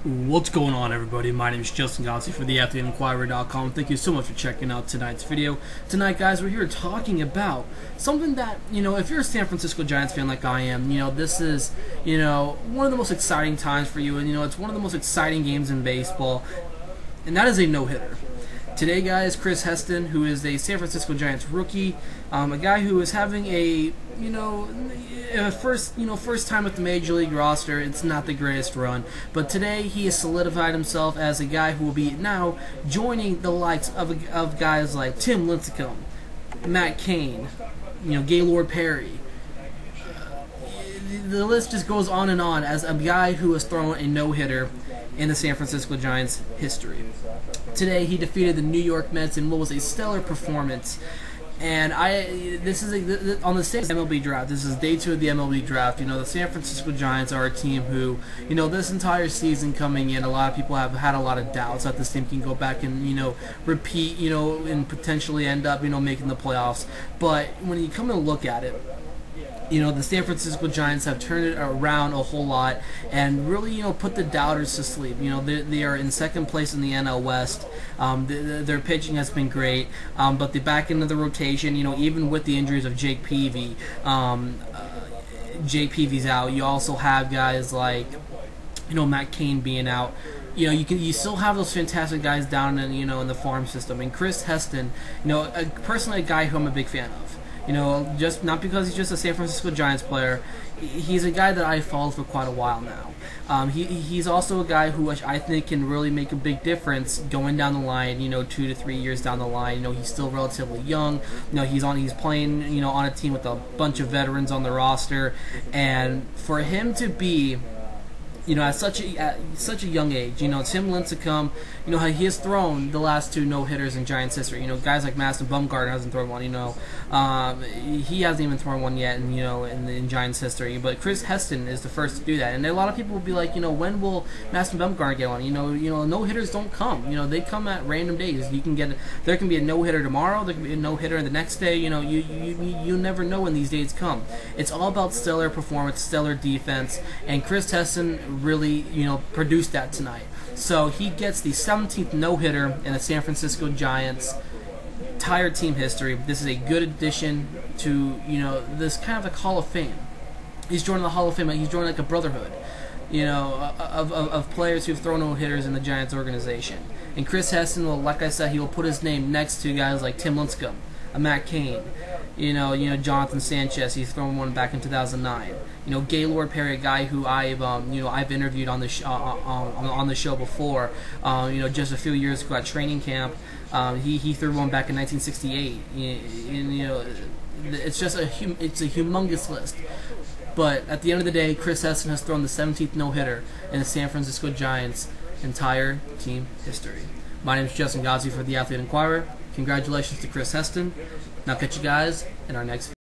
What's going on, everybody? My name is Justin Gossi for theathleteinquirer.com. Thank you so much for checking out tonight's video. Tonight, guys, we're here talking about something that, if you're a San Francisco Giants fan like I am, this is, one of the most exciting times for you, and, it's one of the most exciting games in baseball, and that is a no-hitter. Today, guys, Chris Heston, who is a San Francisco Giants rookie, a guy who is having a, first time with the Major League roster. It's not the greatest run, but today he has solidified himself as a guy who will be now joining the likes of guys like Tim Lincecum, Matt Cain, Gaylord Perry. The list just goes on and on as a guy who has thrown a no-hitter in the San Francisco Giants history. Today he defeated the New York Mets in what was a stellar performance. And this is on the same MLB draft. This is day 2 of the MLB draft. The San Francisco Giants are a team who, this entire season coming in, a lot of people have had a lot of doubts that this team can go back and, repeat, and potentially end up, making the playoffs. But when you come and look at it, the San Francisco Giants have turned it around a whole lot and really, put the doubters to sleep. They are in second place in the NL West. Their pitching has been great, but the back end of the rotation, even with the injuries of Jake Peavy, Jake Peavy's out. You also have guys like, Matt Cain being out. You still have those fantastic guys down in in the farm system. And Chris Heston, personally a guy who I'm a big fan of. Just not because he's just a San Francisco Giants player. He's a guy that I followed for quite a while now. He's also a guy who I think can really make a big difference going down the line. 2 to 3 years down the line. He's still relatively young. He's playing on a team with a bunch of veterans on the roster, and for him to be at such a young age, Tim Lincecum, he has thrown the last 2 no-hitters in Giants history. Guys like Madison Bumgarner hasn't thrown one. He hasn't even thrown one yet in Giants history. But Chris Heston is the first to do that. And a lot of people will be like, when will Madison Bumgarner get one? No-hitters don't come. They come at random days. There can be a no-hitter tomorrow. There can be a no-hitter the next day. You never know when these days come. It's all about stellar performance, stellar defense, and Chris Heston really, produced that tonight. So he gets the 17th no-hitter in the San Francisco Giants entire team history. This is a good addition to, this kind of like Hall of Fame. He's joining the Hall of Fame. He's joining like a brotherhood, of players who've thrown no-hitters in the Giants organization. And Chris Heston will, like I said, he will put his name next to guys like Tim Lincecum, Matt Cain, Jonathan Sanchez. He's thrown one back in 2009. Gaylord Perry, a guy who I've interviewed on the on the show before. Just a few years ago at training camp. He threw one back in 1968. It's just it's a humongous list. But at the end of the day, Chris Heston has thrown the 17th no-hitter in the San Francisco Giants' entire team history. My name is Justin Gossi for The Athlete Inquirer. Congratulations to Chris Heston. Now catch you guys in our next video.